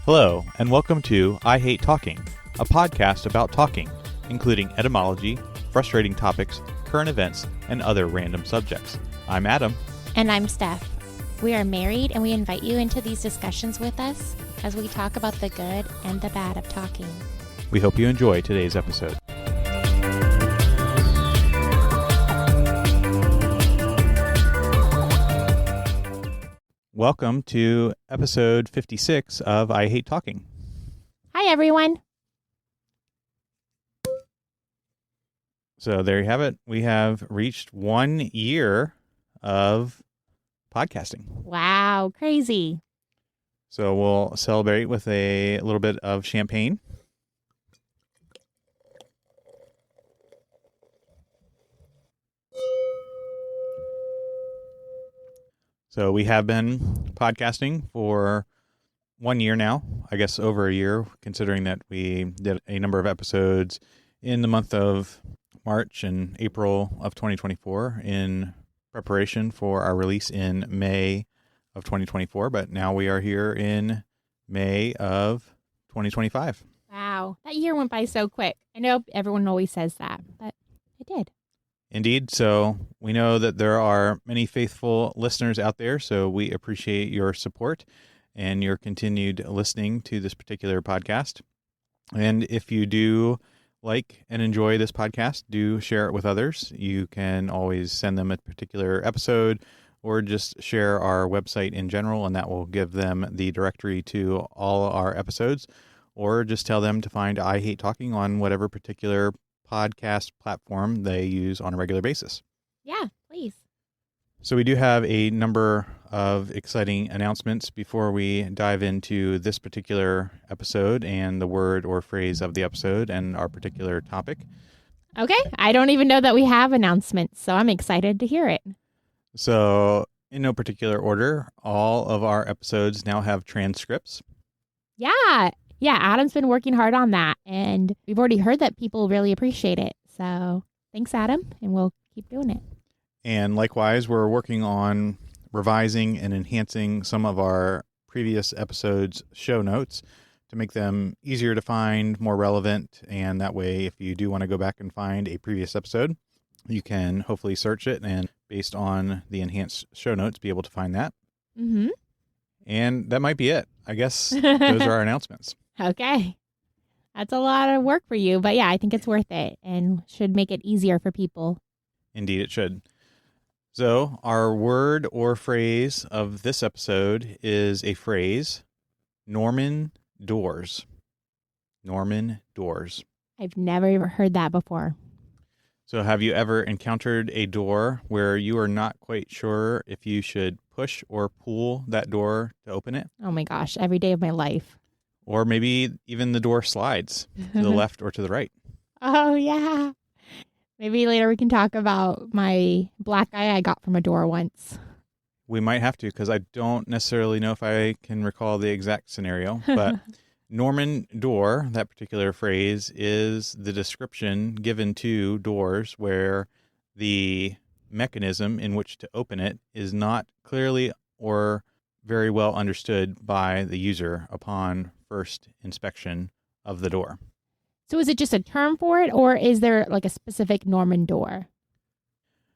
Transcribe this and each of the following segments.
Hello, and welcome to I Hate Talking, a podcast about talking, including etymology, frustrating topics, current events, and other random subjects. I'm Adam. And I'm Steph. We are married, and we invite you into these discussions with us as we talk about the good and the bad of talking. We hope you enjoy today's episode. Welcome to episode 56 of I Hate Talking. Hi, everyone. So there you have it. We have reached 1 year of podcasting. Wow, crazy. So we'll celebrate with a little bit of champagne. So we have been podcasting for 1 year now, I guess over a year, considering that we did a number of episodes in the month of March and April of 2024 in preparation for our release in May of 2024. But now we are here in May of 2025. Wow, that year went by so quick. I know everyone always says that, but it did. Indeed. So we know that there are many faithful listeners out there, so we appreciate your support and your continued listening to this particular podcast. And if you do like and enjoy this podcast, do share it with others. You can always send them a particular episode or just share our website in general, and that will give them the directory to all our episodes, or just tell them to find I Hate Talking on whatever particular podcast platform they use on a regular basis. Yeah, please. So we do have a number of exciting announcements before we dive into this particular episode and the word or phrase of the episode and our particular topic. Okay, I don't even know that we have announcements, so I'm excited to hear it. So in no particular order, all of our episodes now have transcripts. Yeah, Adam's been working hard on that, and we've already heard that people really appreciate it. So thanks, Adam, and we'll keep doing it. And likewise, we're working on revising and enhancing some of our previous episodes' show notes to make them easier to find, more relevant, and that way, if you do want to go back and find a previous episode, you can hopefully search it and based on the enhanced show notes, be able to find that. Mm-hmm. And that might be it. I guess those are our announcements. Okay. That's a lot of work for you, but yeah, I think it's worth it and should make it easier for people. Indeed, it should. So our word or phrase of this episode is a phrase, Norman doors. Norman doors. I've never even heard that before. So have you ever encountered a door where you are not quite sure if you should push or pull that door to open it? Oh my gosh, every day of my life. Or maybe even the door slides to the left or to the right. Oh, yeah. Maybe later we can talk about my black eye I got from a door once. We might have to, because I don't necessarily know if I can recall the exact scenario. But Norman door, that particular phrase, is the description given to doors where the mechanism in which to open it is not clearly or very well understood by the user upon first inspection of the door. So is it just a term for it, or is there like a specific Norman door?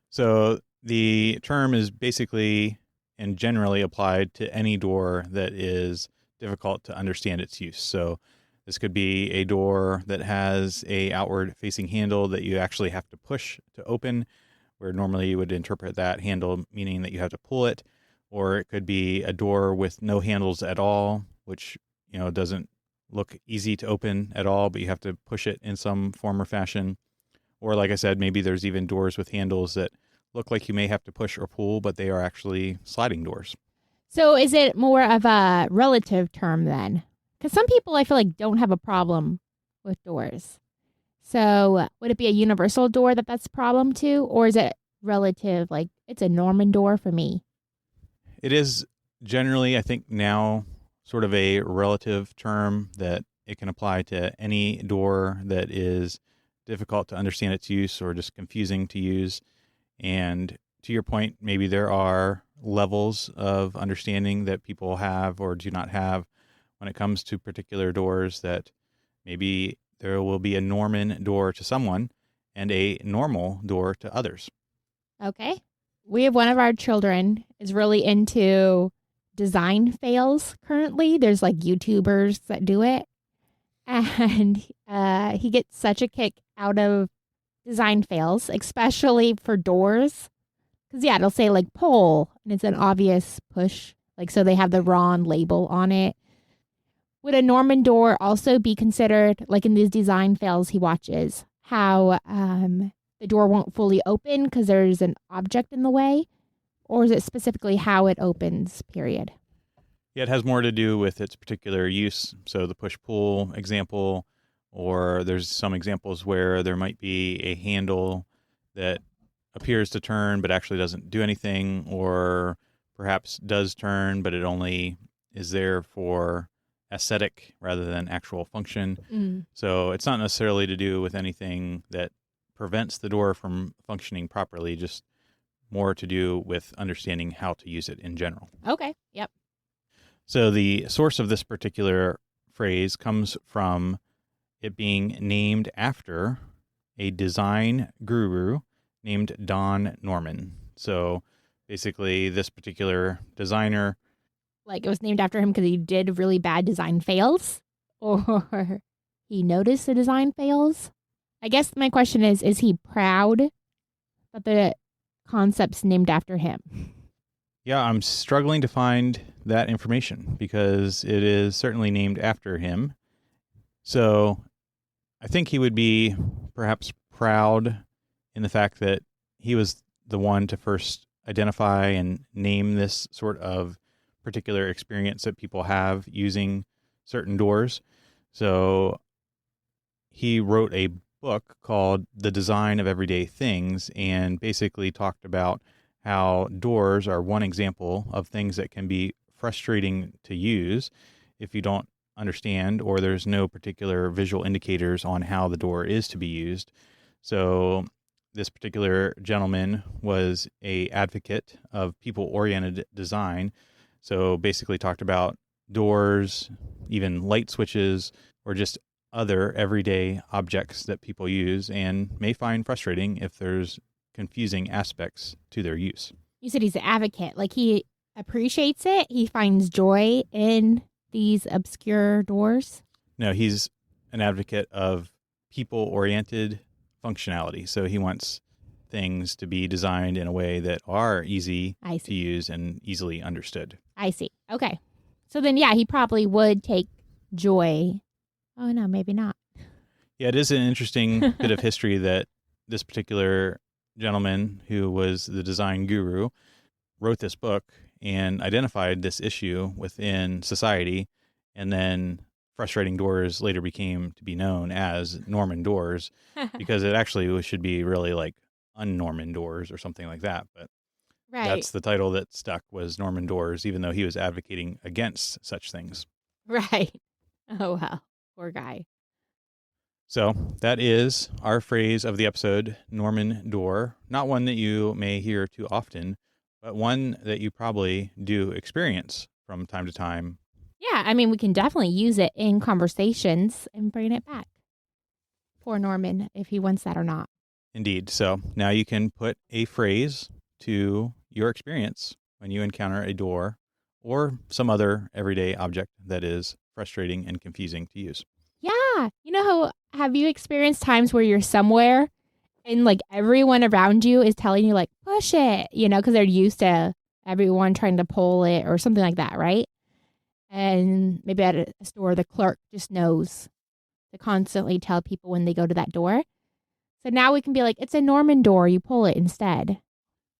So the term is basically and generally applied to any door that is difficult to understand its use. So this could be a door that has a outward facing handle that you actually have to push to open, where normally you would interpret that handle meaning that you have to pull it. Or it could be a door with no handles at all, which, doesn't look easy to open at all, but you have to push it in some form or fashion. Or like I said, maybe there's even doors with handles that look like you may have to push or pull, but they are actually sliding doors. So is it more of a relative term then? Because some people I feel like don't have a problem with doors. So would it be a universal door that's a problem too? Or is it relative, like it's a Norman door for me? It is generally, I think now, sort of a relative term that it can apply to any door that is difficult to understand its use or just confusing to use. And to your point, maybe there are levels of understanding that people have or do not have when it comes to particular doors that maybe there will be a Norman door to someone and a normal door to others. Okay. We have one of our children is really into design fails currently. There's like YouTubers that do it. And he gets such a kick out of design fails, especially for doors. Because, yeah, it'll say like pull, and it's an obvious push. Like, so they have the wrong label on it. Would a Norman door also be considered, like in these design fails he watches, how the door won't fully open because there's an object in the way? Or is it specifically how it opens, period? Yeah, it has more to do with its particular use. So the push-pull example, or there's some examples where there might be a handle that appears to turn but actually doesn't do anything, or perhaps does turn but it only is there for aesthetic rather than actual function. So it's not necessarily to do with anything that prevents the door from functioning properly, just more to do with understanding how to use it in general. Okay. Yep. So the source of this particular phrase comes from it being named after a design guru named Don Norman. So basically, this particular designer, Like it was named after him because he did really bad design fails, or he noticed the design fails. I guess my question is he proud that the concept's named after him? yeah, I'm struggling to find that information because it is certainly named after him. So I think he would be perhaps proud in the fact that he was the one to first identify and name this sort of particular experience that people have using certain doors. So he wrote a book called The Design of Everyday Things and basically talked about how doors are one example of things that can be frustrating to use if you don't understand or there's no particular visual indicators on how the door is to be used. So this particular gentleman was a advocate of people-oriented design. So basically talked about doors, even light switches, or just other everyday objects that people use and may find frustrating if there's confusing aspects to their use. You said he's an advocate. Like he appreciates it. He finds joy in these obscure doors. No, he's an advocate of people-oriented functionality. So he wants things to be designed in a way that are easy to use and easily understood. I see. Okay. So then, yeah, he probably would take joy. Oh, no, maybe not. Yeah, it is an interesting bit of history that this particular gentleman who was the design guru wrote this book and identified this issue within society, and then frustrating doors later became to be known as Norman doors because it actually should be really like un-Norman doors or something like that. But Right. that's the title that stuck, was Norman doors, even though he was advocating against such things. Right. Oh, well, poor guy. So that is our phrase of the episode, Norman door. Not one that you may hear too often, but one that you probably do experience from time to time. Yeah, I mean, we can definitely use it in conversations and bring it back. Poor Norman, if he wants that or not. Indeed. So now you can put a phrase to your experience when you encounter a door or some other everyday object that is frustrating and confusing to use. Yeah. You know, have you experienced times where you're somewhere and like everyone around you is telling you like, push it, you know, because they're used to everyone trying to pull it or something like that, right? And maybe at a store, the clerk just knows to constantly tell people when they go to that door. So now we can be like, it's a Norman door, you pull it instead.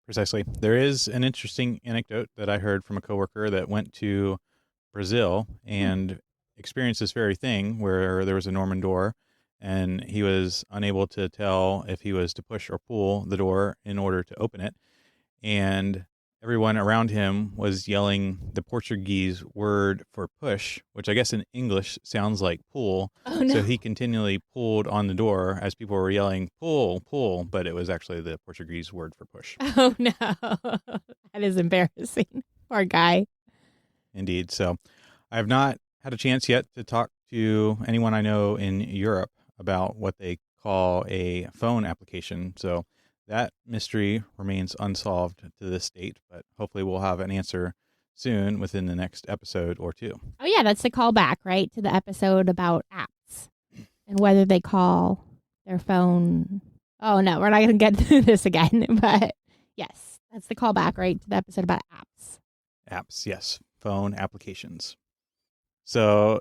Precisely. There is an interesting anecdote that I heard from a coworker that went to Brazil and experienced this very thing where there was a Norman door and he was unable to tell if he was to push or pull the door in order to open it. And everyone around him was yelling the Portuguese word for push, which I guess in English sounds like pull. Oh, no. So he continually pulled on the door as people were yelling, pull, pull, but it was actually the Portuguese word for push. Oh, no. That is embarrassing. Poor guy. Indeed. So I have not had a chance yet to talk to anyone I know in Europe about what they call a phone application. So that mystery remains unsolved to this date, but hopefully we'll have an answer soon within the next episode or two. Oh, yeah, that's the callback, right, to the episode about apps and whether they call their phone. Oh, no, we're not going to get through this again. But yes, that's the callback, right, to the episode about apps. Apps, yes. Phone applications. So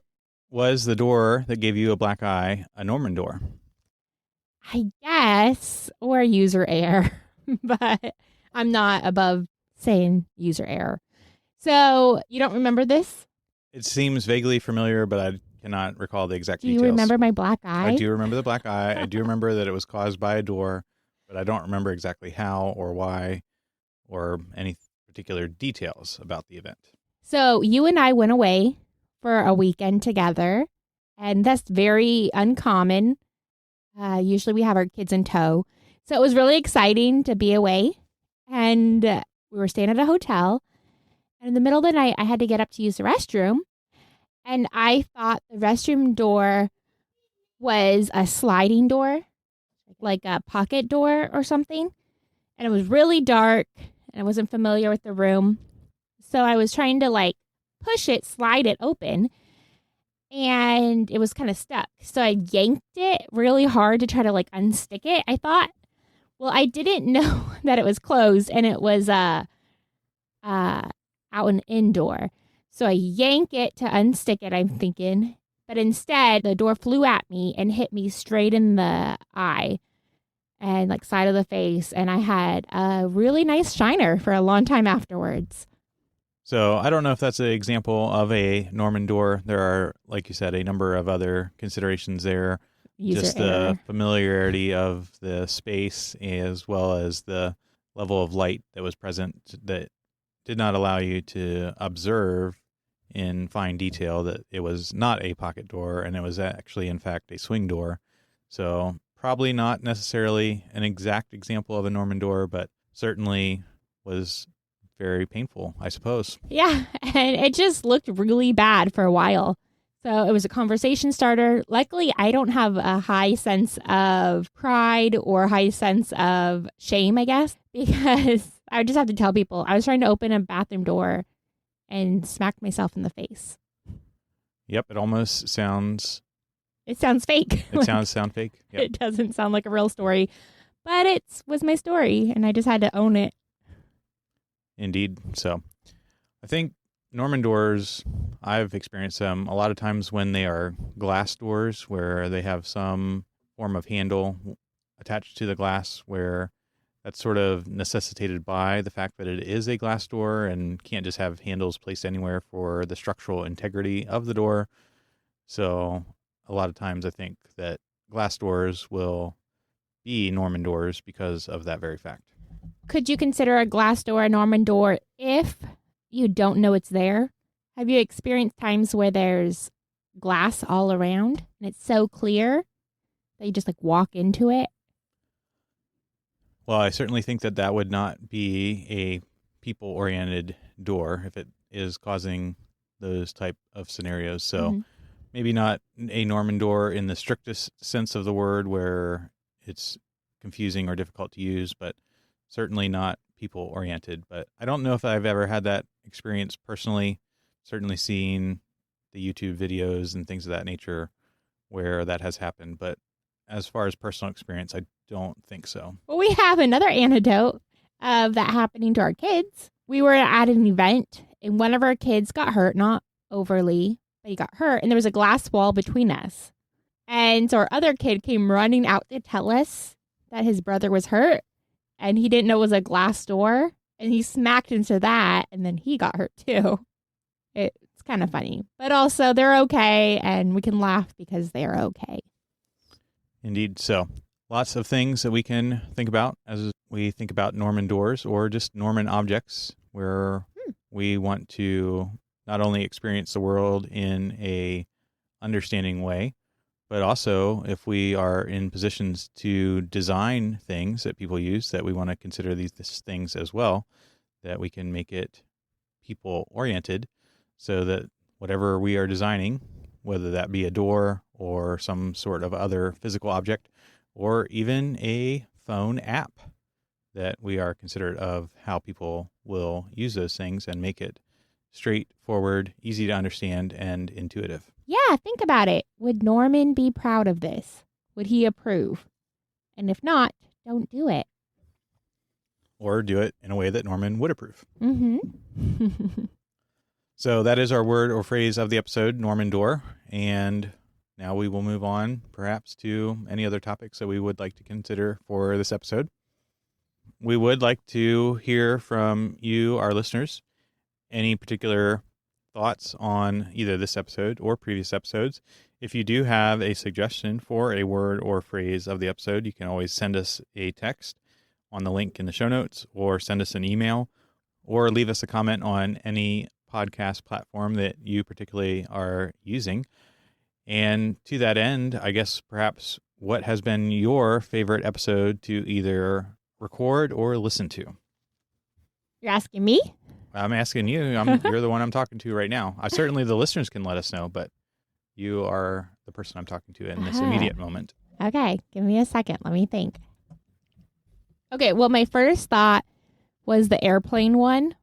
was the door that gave you a black eye a Norman door? I guess, or user error, but I'm not above saying user error. So you don't remember this? It seems vaguely familiar, but I cannot recall the exact details. Do you remember my black eye? I do remember the black eye. I do remember that it was caused by a door, but I don't remember exactly how or why or any particular details about the event. So you and I went away for a weekend together, and that's very uncommon. Usually we have our kids in tow. So it was really exciting to be away. And we were staying at a hotel. And in the middle of the night, I had to get up to use the restroom. And I thought the restroom door was a sliding door, like a pocket door or something. And it was really dark, and I wasn't familiar with the room. So I was trying to push it, slide it open, and it was kind of stuck. So I yanked it really hard to try to unstick it. I thought, well, I didn't know that it was closed, and it was out an indoor. So I yank it to unstick it, I'm thinking. But instead, the door flew at me and hit me straight in the eye and side of the face. And I had a really nice shiner for a long time afterwards. So I don't know if that's an example of a Norman door. There are, like you said, a number of other considerations there. Just the familiarity of the space as well as the level of light that was present that did not allow you to observe in fine detail that it was not a pocket door and it was actually, in fact, a swing door. So probably not necessarily an exact example of a Norman door, but certainly was very painful, I suppose. Yeah, and it just looked really bad for a while. So it was a conversation starter. Luckily, I don't have a high sense of pride or high sense of shame, I guess, because I just have to tell people I was trying to open a bathroom door and smacked myself in the face. Yep, it almost sounds... It sounds fake. It sounds fake. Yep. It doesn't sound like a real story, but it was my story, and I just had to own it. Indeed. So I think Norman doors, I've experienced them a lot of times when they are glass doors where they have some form of handle attached to the glass where that's sort of necessitated by the fact that it is a glass door and can't just have handles placed anywhere for the structural integrity of the door. So a lot of times I think that glass doors will be Norman doors because of that very fact. Could you consider a glass door a Norman door if you don't know it's there? Have you experienced times where there's glass all around and it's so clear that you just walk into it? Well, I certainly think that that would not be a people-oriented door if it is causing those type of scenarios. So maybe not a Norman door in the strictest sense of the word where it's confusing or difficult to use, but certainly not people-oriented. But I don't know if I've ever had that experience personally, certainly seen the YouTube videos and things of that nature where that has happened. But as far as personal experience, I don't think so. Well, we have another anecdote of that happening to our kids. We were at an event, and one of our kids got hurt, not overly, but he got hurt, and there was a glass wall between us. And so our other kid came running out to tell us that his brother was hurt, and he didn't know it was a glass door, and he smacked into that, and then he got hurt too. It's kind of funny. But also, they're okay, and we can laugh because they're okay. Indeed. So lots of things that we can think about as we think about Norman doors or just Norman objects where we want to not only experience the world in a understanding way, but also if we are in positions to design things that people use, that we want to consider these things as well, that we can make it people oriented so that whatever we are designing, whether that be a door or some sort of other physical object, or even a phone app, that we are considerate of how people will use those things and make it straightforward, easy to understand, and intuitive. Yeah, think about it. Would Norman be proud of this? Would he approve? And if not, don't do it. Or do it in a way that Norman would approve. Mm-hmm. So that is our word or phrase of the episode, Norman door. And now we will move on perhaps to any other topics that we would like to consider for this episode. We would like to hear from you, our listeners, any particular thoughts on either this episode or previous episodes. If you do have a suggestion for a word or phrase of the episode, you can always send us a text on the link in the show notes, or send us an email, or leave us a comment on any podcast platform that you particularly are using. And to that end, I guess perhaps what has been your favorite episode to either record or listen to? You're asking me? I'm asking you. You're the one I'm talking to right now. Certainly the listeners can let us know, but you are the person I'm talking to in this immediate moment. Okay, give me a second. Let me think. Okay, well, my first thought was the airplane one.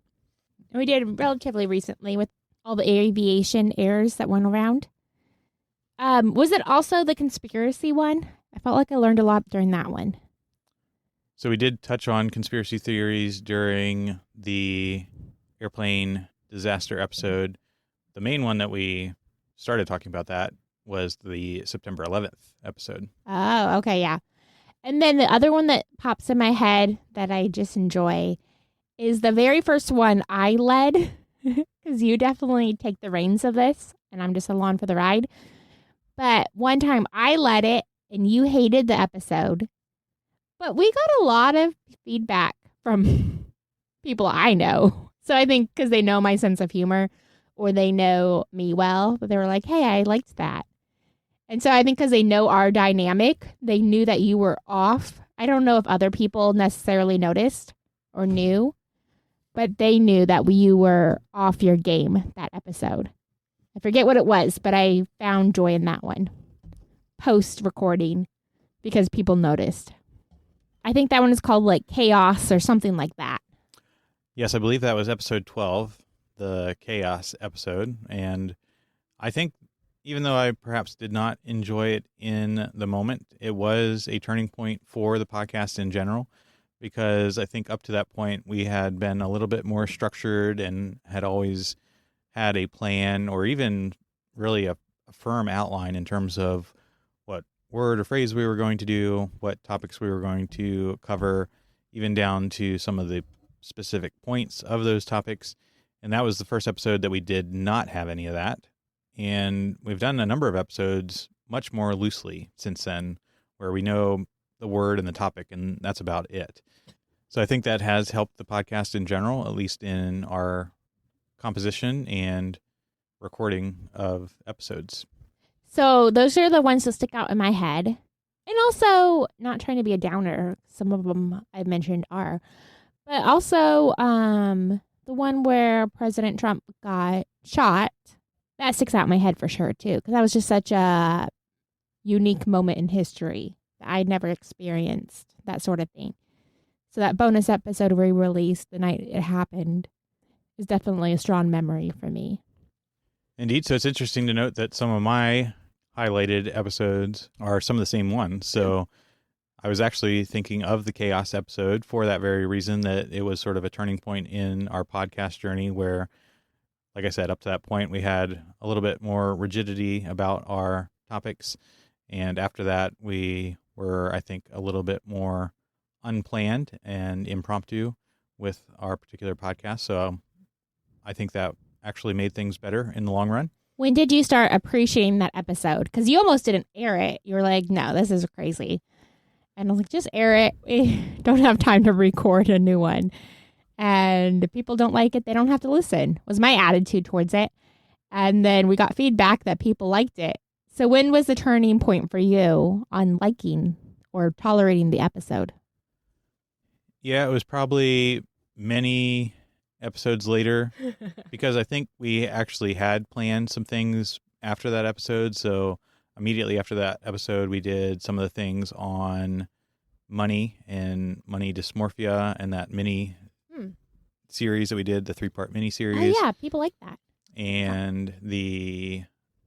And we did relatively recently with all the aviation errors that went around. Was it also the conspiracy one? I felt like I learned a lot during that one. So we did touch on conspiracy theories during the airplane disaster episode. The main one that we started talking about that was the September 11th episode. Oh, okay, yeah. And then the other one that pops in my head that I just enjoy is the very first one I led, because you definitely take the reins of this, and I'm just along for the ride. But one time I led it, and you hated the episode. But we got a lot of feedback from people I know. So I think because they know my sense of humor, or they know me well, but they were like, hey, I liked that. And so I think because they know our dynamic, they knew that you were off. I don't know if other people necessarily noticed or knew, but they knew that you were off your game that episode. I forget what it was, but I found joy in that one post-recording because people noticed. I think that one is called like Chaos or something like that. Yes, I believe that was episode 12, the Chaos episode. And I think even though I perhaps did not enjoy it in the moment, it was a turning point for the podcast in general, because I think up to that point we had been a little bit more structured and had always had a plan, or even really a firm outline in terms of what word or phrase we were going to do, what topics we were going to cover, even down to some of the specific points of those topics. And that was the first episode that we did not have any of that. And we've done a number of episodes much more loosely since then, where we know the word and the topic, and that's about it. So I think that has helped the podcast in general, at least in our composition and recording of episodes. So those are the ones that stick out in my head. And also, not trying to be a downer, some of them I mentioned are, but also the one where President Trump got shot. That sticks out in my head for sure, too, because that was just such a unique moment in history. I'd never experienced that sort of thing. So that bonus episode we released the night it happened is definitely a strong memory for me. Indeed. So it's interesting to note that some of my highlighted episodes are some of the same ones. So I was actually thinking of the Chaos episode for that very reason, that it was sort of a turning point in our podcast journey where, like I said, up to that point, we had a little bit more rigidity about our topics. And after that, we were, I think, a little bit more unplanned and impromptu with our particular podcast. So I think that actually made things better in the long run. When did you start appreciating that episode? Because you almost didn't air it. You were like, no, this is crazy. And I was like, just air it. We don't have time to record a new one. And if people don't like it, they don't have to listen, was my attitude towards it. And then we got feedback that people liked it. So when was the turning point for you on liking or tolerating the episode? Yeah, it was probably many episodes later because I think we actually had planned some things after that episode. So immediately after that episode, we did some of the things on money and money dysmorphia and that mini series that we did, the 3-part mini series. Oh, yeah. People like that. And the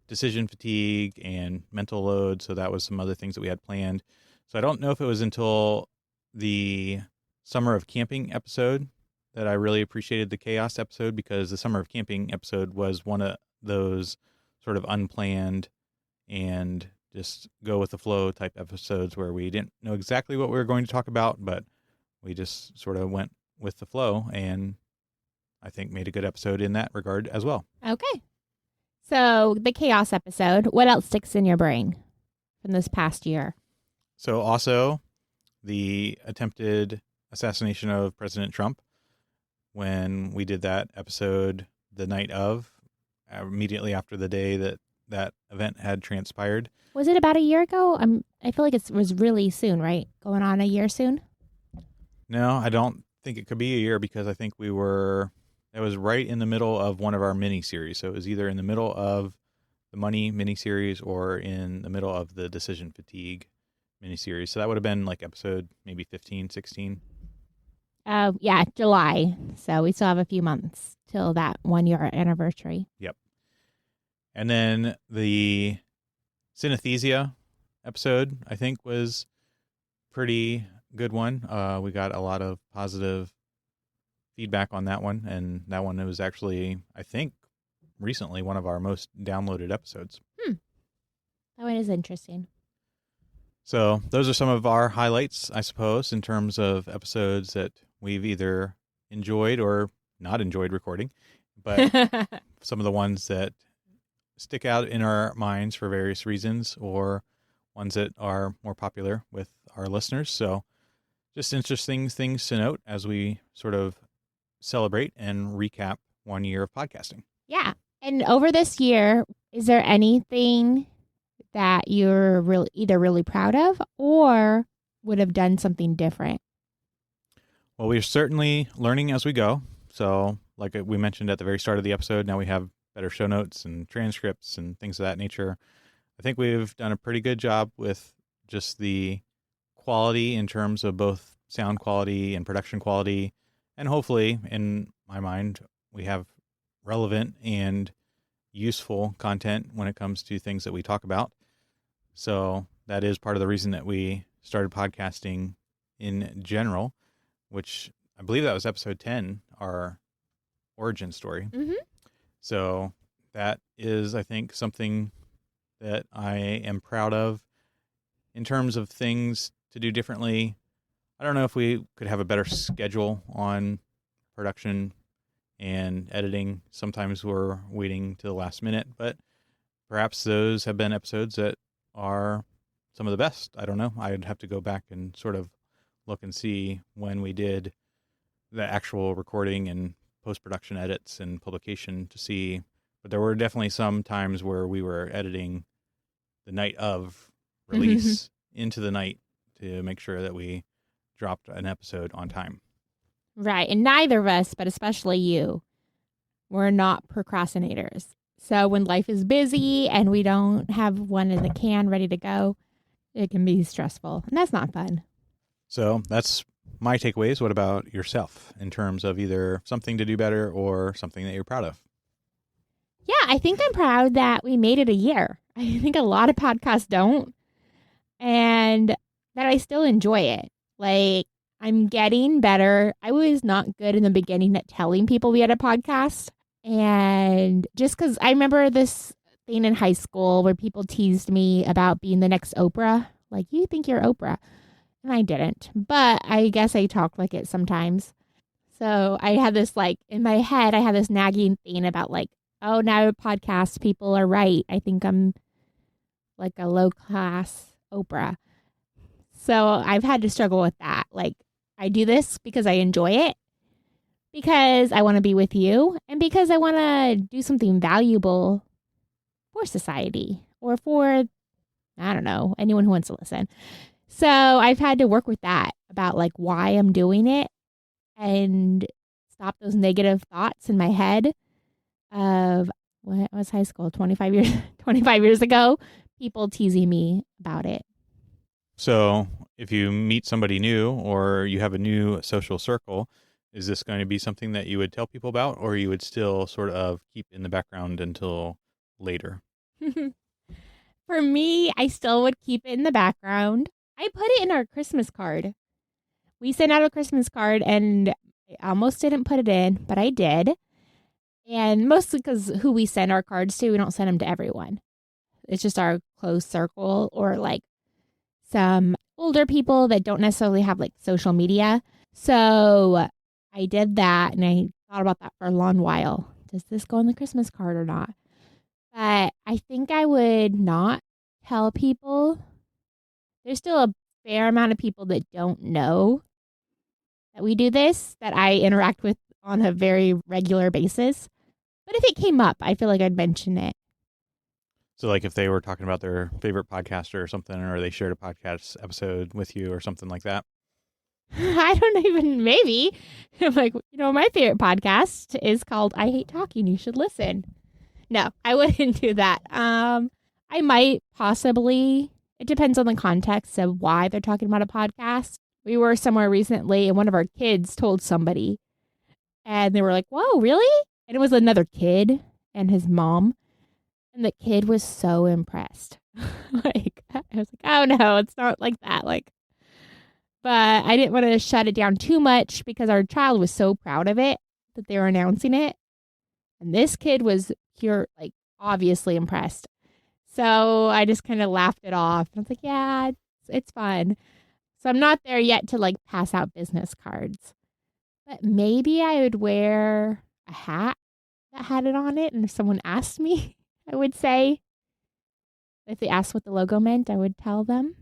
decision fatigue and mental load. So that was some other things that we had planned. So I don't know if it was until the summer of camping episode that I really appreciated the chaos episode, because the summer of camping episode was one of those sort of unplanned and just go with the flow type episodes where we didn't know exactly what we were going to talk about, but we just sort of went with the flow, and I think made a good episode in that regard as well. Okay. So the chaos episode, what else sticks in your brain from this past year? So also the attempted assassination of President Trump, when we did that episode the night of, immediately after the day that that event had transpired. Was it about a year ago? I feel like it was really soon, right? Going on a year soon? No, I don't think it could be a year, because I think it was right in the middle of one of our mini series. So it was either in the middle of the money mini series or in the middle of the decision fatigue mini series. So that would have been like episode maybe 15, 16. Yeah, July. So we still have a few months till that 1 year anniversary. Yep. And then the synesthesia episode, I think, was pretty good one. We got a lot of positive feedback on that one, and that one was actually, I think, recently one of our most downloaded episodes. That one is interesting. So those are some of our highlights, I suppose, in terms of episodes that we've either enjoyed or not enjoyed recording, but some of the ones that stick out in our minds for various reasons, or ones that are more popular with our listeners. So just interesting things to note as we sort of celebrate and recap 1 year of podcasting. Yeah. And over this year, is there anything that you're either really proud of or would have done something different? Well, we're certainly learning as we go. So like we mentioned at the very start of the episode, now we have better show notes and transcripts and things of that nature. I think we've done a pretty good job with just the quality in terms of both sound quality and production quality. And hopefully, in my mind, we have relevant and useful content when it comes to things that we talk about. So that is part of the reason that we started podcasting in general, which I believe that was episode 10, our origin story. Mm-hmm. So that is, I think, something that I am proud of in terms of things to do differently. I don't know if we could have a better schedule on production and editing. Sometimes we're waiting to the last minute, but perhaps those have been episodes that are some of the best. I don't know. I'd have to go back and sort of look and see when we did the actual recording and post-production edits and publication to see. But there were definitely some times where we were editing the night of release into the night to make sure that we dropped an episode on time. Right. And neither of us, but especially you, we're not procrastinators. So when life is busy and we don't have one in the can ready to go, it can be stressful. And that's not fun. So that's my takeaways. What about yourself in terms of either something to do better or something that you're proud of? Yeah, I think I'm proud that we made it a year. I think a lot of podcasts don't. And that I still enjoy it. Like, I'm getting better. I was not good in the beginning at telling people we had a podcast. And just because I remember this thing in high school where people teased me about being the next Oprah. Like, you think you're Oprah. And I didn't. But I guess I talk like it sometimes. So I had this, like, in my head, I had this nagging thing about, like, oh, now podcast people are right. I think I'm like a low-class Oprah. So I've had to struggle with that. Like, I do this because I enjoy it, because I want to be with you, and because I want to do something valuable for society or for, I don't know, anyone who wants to listen. So I've had to work with that about, like, why I'm doing it and stop those negative thoughts in my head of what was high school 25 years ago, people teasing me about it. So if you meet somebody new or you have a new social circle, is this going to be something that you would tell people about, or you would still sort of keep in the background until later? For me, I still would keep it in the background. I put it in our Christmas card. We sent out a Christmas card and I almost didn't put it in, but I did. And mostly because who we send our cards to, we don't send them to everyone. It's just our close circle or like some older people that don't necessarily have like social media. So I did that and I thought about that for a long while. Does this go on the Christmas card or not? But I think I would not tell people. There's still a fair amount of people that don't know that we do this, that I interact with on a very regular basis. But if it came up, I feel like I'd mention it. So like if they were talking about their favorite podcaster or something, or they shared a podcast episode with you or something like that. I don't even, maybe. I'm like, my favorite podcast is called I Hate Talking. You should listen. No, I wouldn't do that. I might possibly. It depends on the context of why they're talking about a podcast. We were somewhere recently and one of our kids told somebody and they were like, whoa, really? And it was another kid and his mom. And the kid was so impressed. Like, I was like, oh no, it's not like that. But I didn't want to shut it down too much because our child was so proud of it that they were announcing it. And this kid was obviously impressed. So I just kind of laughed it off. I was like, yeah, it's fun. So I'm not there yet to pass out business cards. But maybe I would wear a hat that had it on it. And if someone asked me, I would say, if they asked what the logo meant, I would tell them.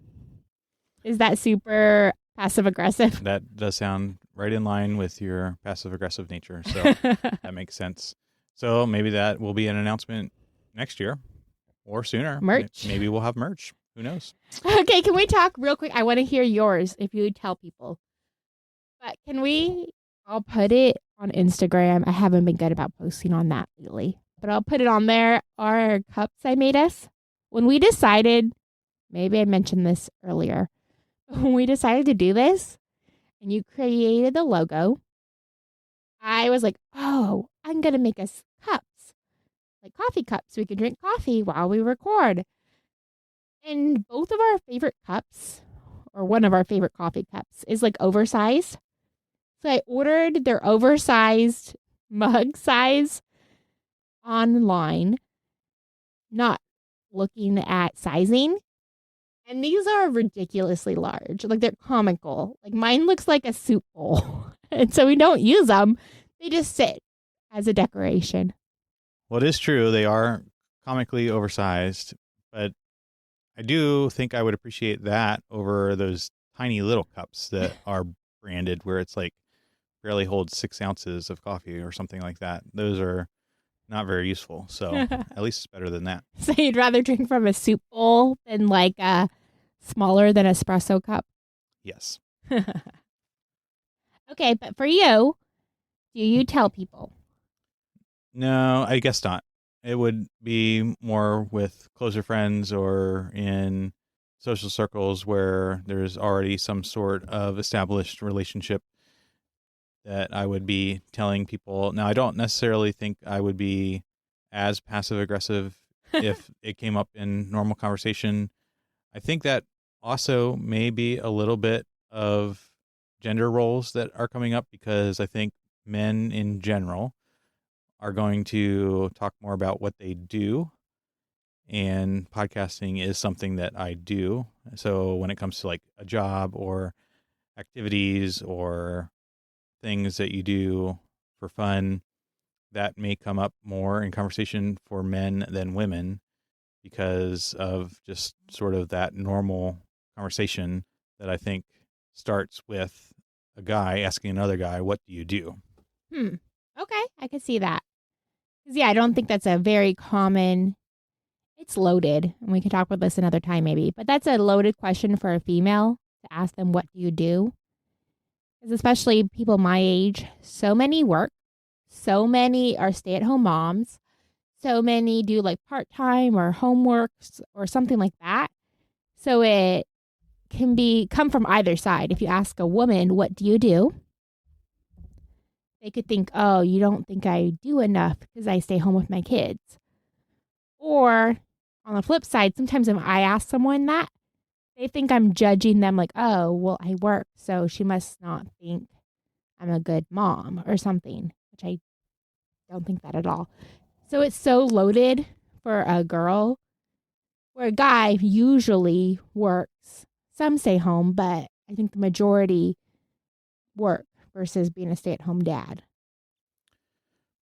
Is that super passive aggressive? That does sound right in line with your passive aggressive nature. So that makes sense. So maybe that will be an announcement next year or sooner. Merch. Maybe we'll have merch. Who knows? Okay, can we talk real quick? I want to hear yours if you would tell people. But I'll put it on Instagram. I haven't been good about posting on that lately. But I'll put it on there. Our cups I made us. When we decided, maybe I mentioned this earlier, when we decided to do this and you created the logo, I was like, oh, I'm going to make us cups, like coffee cups. We can drink coffee while we record. And both of our favorite cups, or one of our favorite coffee cups, is oversized. So I ordered their oversized mug size online, not looking at sizing. And these are ridiculously large. They're comical. Mine looks like a soup bowl. And so we don't use them. They just sit as a decoration. Well, it is true. They are comically oversized, but I do think I would appreciate that over those tiny little cups that are branded where it's barely holds 6 ounces of coffee or something like that. Those are not very useful. So at least it's better than that. So you'd rather drink from a soup bowl than a smaller than espresso cup? Yes. Okay, but for you, do you tell people? No, I guess not. It would be more with closer friends or in social circles where there's already some sort of established relationship that I would be telling people. Now, I don't necessarily think I would be as passive aggressive if it came up in normal conversation. I think that also may be a little bit of gender roles that are coming up because I think men in general are going to talk more about what they do. And podcasting is something that I do. So when it comes to a job or activities or things that you do for fun, that may come up more in conversation for men than women because of just sort of that normal conversation that I think starts with a guy asking another guy, what do you do? Okay, I can see that. Because, I don't think that's a very common, it's loaded, and we can talk about this another time maybe, but that's a loaded question for a female to ask them, what do you do? Because especially people my age, so many work, so many are stay at home moms, so many do like part time or homework or something like that. So it can come from either side. If you ask a woman, what do you do? They could think, oh, you don't think I do enough because I stay home with my kids. Or on the flip side, sometimes if I ask someone that, they think I'm judging them like, oh, well, I work, so she must not think I'm a good mom or something, which I don't think that at all. So it's so loaded for a girl, where a guy usually works. Some stay home, but I think the majority work versus being a stay at home dad.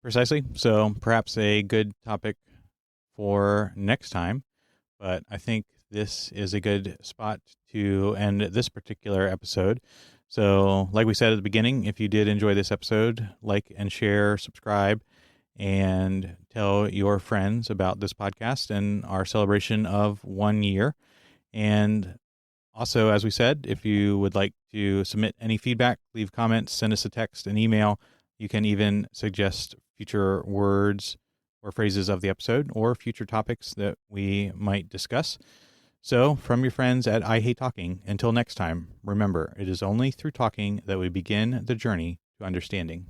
Precisely. So perhaps a good topic for next time. But I think this is a good spot to end this particular episode. So, like we said at the beginning, if you did enjoy this episode, like and share, subscribe, and tell your friends about this podcast and our celebration of 1 year. And also, as we said, if you would like to submit any feedback, leave comments, send us a text, an email. You can even suggest future words or phrases of the episode or future topics that we might discuss. So, from your friends at I Hate Talking, until next time, remember, it is only through talking that we begin the journey to understanding.